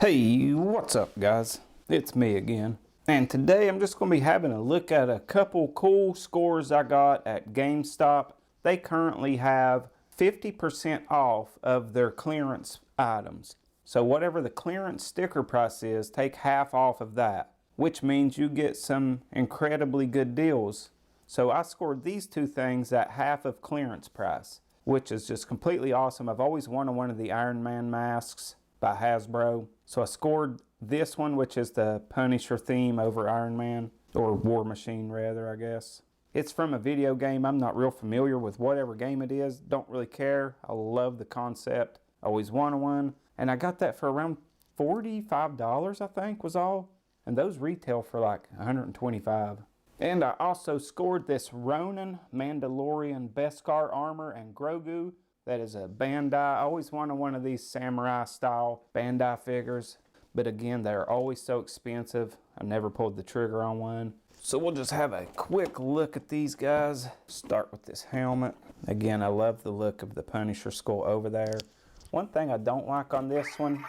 Hey, what's up guys? It's me again. And today I'm just going to be having a look at a couple cool scores I got at GameStop. They currently have 50% off of their clearance items. So whatever the clearance sticker price is, take half off of that, which means you get some incredibly good deals. So I scored these two things at half of clearance price, which is just completely awesome. I've always wanted one of the Iron Man masks by Hasbro. So I scored this one, which is the Punisher theme over Iron Man, or War Machine rather, I guess. It's from a video game. I'm not real familiar with whatever game it is. Don't really care. I love the concept. Always wanted one. And I got that for around $45, I think, was all. And those retail for like $125. And I also scored this Ronin Mandalorian Beskar armor and Grogu. That is a Bandai. I always wanted one of these samurai style Bandai figures. But again, they're always so expensive. I never pulled the trigger on one. So we'll just have a quick look at these guys. Start with this helmet. Again, I love the look of the Punisher skull over there. One thing I don't like on this one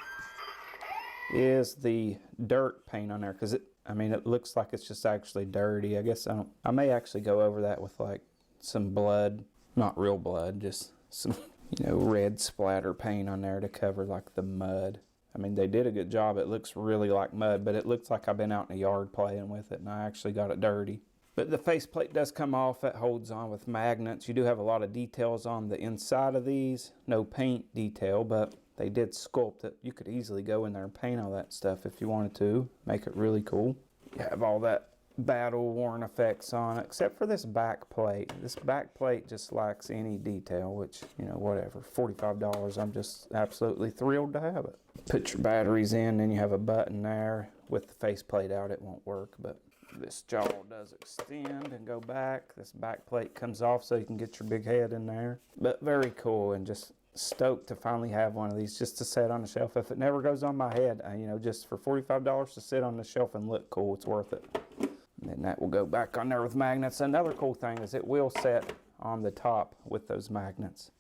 is the dirt paint on there, because it looks like it's just actually dirty. I guess I may actually go over that with like some blood, not real blood, just some, red splatter paint on there to cover like the mud. They did a good job. It looks really like mud, but it looks like I've been out in the yard playing with it and I actually got it dirty. But the faceplate does come off. It holds on with magnets. You do have a lot of details on the inside of these. No paint detail, but they did sculpt it. You could easily go in there and paint all that stuff if you wanted to. Make it really cool. You have all that battle-worn effects on it, except for this back plate. This back plate just lacks any detail, which, whatever. $45, I'm just absolutely thrilled to have it. Put your batteries in, then you have a button there. With the faceplate out, it won't work, but this jaw does extend and go back. This back plate comes off so you can get your big head in there. But very cool, and just stoked to finally have one of these just to set on the shelf. If it never goes on my head, just for $45 to sit on the shelf and look cool, it's worth it. And then that will go back on there with magnets. Another cool thing is it will set on the top with those magnets.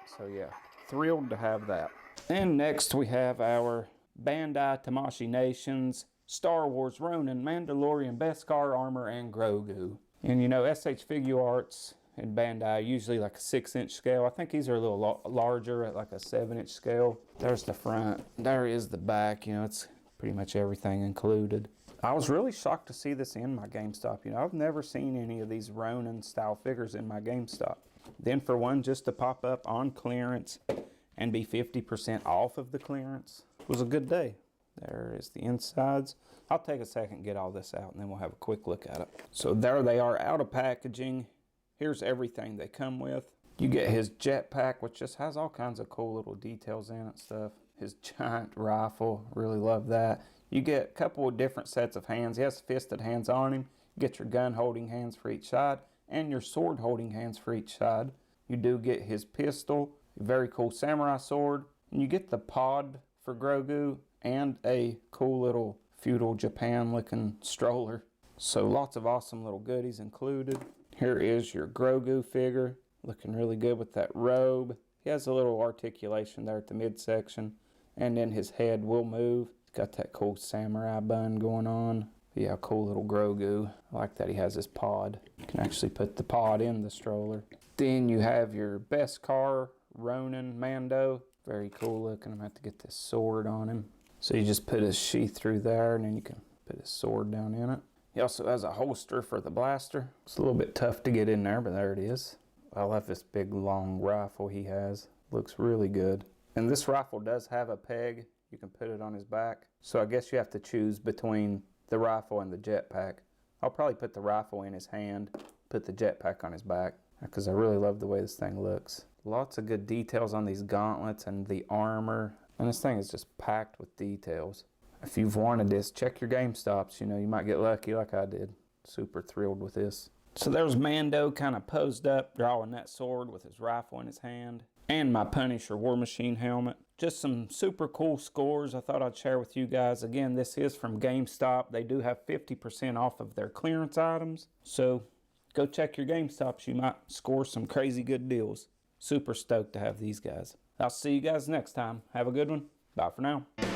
So yeah, thrilled to have that. And next we have our Bandai Tamashii Nations Star Wars Ronin Mandalorian Beskar armor and Grogu. And SH Figure Arts and Bandai usually like a 6-inch scale. I think these are a little larger at like a 7-inch scale. There's the front. There is the back. It's pretty much everything included. I was really shocked to see this in my GameStop. I've never seen any of these Ronin style figures in my GameStop. Then for one just to pop up on clearance and be 50% off of the clearance was a good day. There is the insides. I'll take a second and get all this out and then we'll have a quick look at it. So there they are out of packaging. Here's everything they come with. You get his jetpack, which just has all kinds of cool little details in it stuff. His giant rifle, really love that. You get a couple of different sets of hands. He has fisted hands on him. You get your gun holding hands for each side and your sword holding hands for each side. You do get his pistol, a very cool samurai sword, and you get the pod for Grogu and a cool little feudal Japan looking stroller. So lots of awesome little goodies included. Here is your Grogu figure, looking really good with that robe. He has a little articulation there at the midsection, and then his head will move. Got that cool samurai bun going on. Yeah, cool little Grogu. I like that he has his pod. You can actually put the pod in the stroller. Then you have your Beskar Ronin Mando. Very cool looking. I'm going to have to get this sword on him. So you just put his sheath through there and then you can put his sword down in it. He also has a holster for the blaster. It's a little bit tough to get in there, but there it is. I love this big long rifle he has. Looks really good. And this rifle does have a peg. You can put it on his back. So I guess you have to choose between the rifle and the jetpack. I'll probably put the rifle in his hand, put the jetpack on his back, because I really love the way this thing looks. Lots of good details on these gauntlets and the armor. And this thing is just packed with details. If you've wanted this, check your GameStops. You might get lucky like I did. Super thrilled with this. So there's Mando kind of posed up, drawing that sword with his rifle in his hand. And my Punisher War Machine helmet. Just some super cool scores I thought I'd share with you guys. Again, this is from GameStop. They do have 50% off of their clearance items. So go check your GameStops. You might score some crazy good deals. Super stoked to have these guys. I'll see you guys next time. Have a good one. Bye for now.